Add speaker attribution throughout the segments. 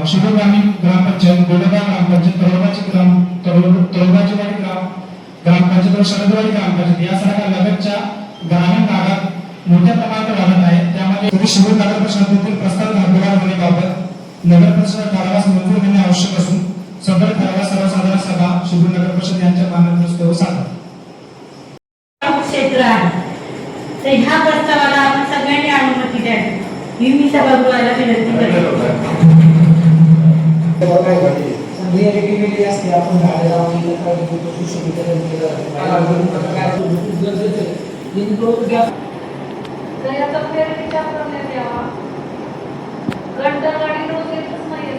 Speaker 1: शिरोगामी ग्रामपंचायत, गोडगाव ग्रामपंचायत, तळोबाची वाडी ग्रामपंचायत व शरदवाडी ग्रामपंचायत यासारख्या लगतच्या ग्रामीण भागात मोठ्या प्रमाणात वाढत आहे. त्यामध्ये शिरूर नगर परिषदेतील प्रस्तावित हद्दवाढ होण्याबाबत नगर परिषद ठरावास मंजूर करणे आवश्यक असून सदर ठरावास सर्वसाधारण सभा शिरूर नगर परिषद यांच्या मान्यतेवर सादर
Speaker 2: क्षेत्र आहे. तर ह्या प्रस्तावाला आपण सगळ्यांनी अनुमती द्यावी ही मी सभागृहाला विनंती करते.
Speaker 3: रियालिटी वेगळी असते. आपण झाडे लावून सुशोभीकरण केलं
Speaker 4: तर याचा फेर विचार करण्यात यावा. गंटरवाडी रोज येतच नाही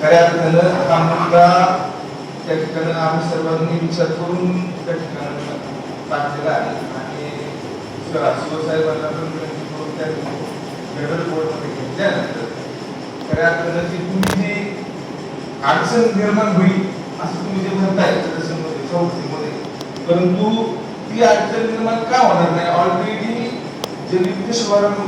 Speaker 5: खऱ्या अर्थानं आम्हाला त्या ठिकाणी आम्ही सर्वांनी विचार करून त्या ठिकाणी टाकलेला आहे आणि शिवसाहेबांना पण त्या फेडरल बोर्डमध्ये घेतल्यानंतर खऱ्या अर्थानं की तुम्ही जी अडचण निर्माण होईल असं तुम्ही जे म्हणताय सदस्यांमध्ये चौकशीमध्ये, परंतु ती अडचण निर्माण का होणार नाही? ऑलरेडी जे वित्त शुभारंभ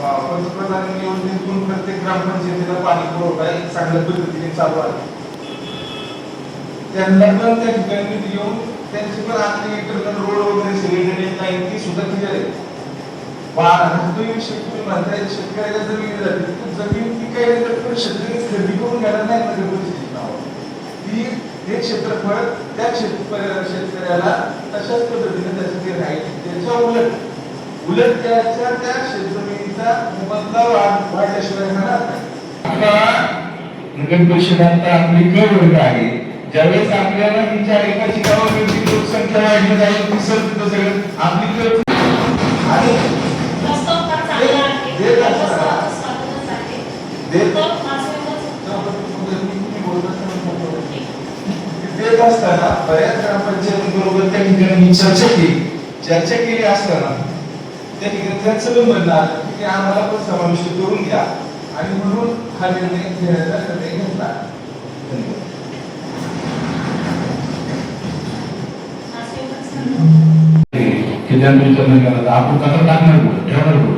Speaker 5: पंतप्रधान योजनेतून प्रत्येक ग्रामपंचायतीला पाणी पुरवठा एक चांगल्या पद्धतीने चालू आहे. त्यांना पण त्या ठिकाणी येऊन त्यांची पण आपली इंटरनल रोड वगैरे सगळे नाही ती सुद्धा क्लिअर आहे. तुम्ही म्हणताय शेतकऱ्याला जमीन जाते, जमीन ती काही शेतकरी खरेदी करून घेणार नाही नगर परिषदेची ती हे क्षेत्रफळ त्या शेतकऱ्याला तशाच पद्धतीने त्याचं ते राईट त्याच्या उलट त्याच्या त्या शेतजमिनीचा मोबदला वाढल्याशिवाय होणार नाही.
Speaker 1: नगर परिषद आता आपली क वर्ग आहे. ज्यावेळेस आपल्याला ही 4 एकरची गावाची लोकसंख्या वाढली जाईल ती सगळं आपली
Speaker 5: आणि देत असताना बऱ्याच ग्रामपंचायतीबरोबर त्या ठिकाणी चर्चा केली असताना त्या ठिकाणी त्यांचं पण म्हणणं आलं की आम्हाला पण समाविष्ट करून घ्या आणि म्हणून हा निर्णय घेण्याचा निर्णय घेतला.
Speaker 1: आपण कसा टाकणार बोल ठेवणार बोल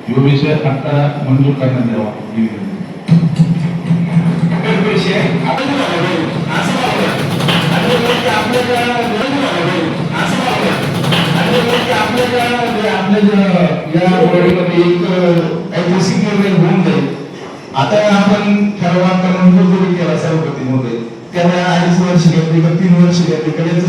Speaker 1: यो विषय आता मंजूर करण्यात यावा. या बॉडीमध्ये एक ऐतिहासिक निर्णय होऊन जाईल. आता आपण ठराव मंजूर जरी केला सर्वपतीमध्ये त्याला 2.5 वर्ष घेतली का 3 वर्ष घेतली कडेच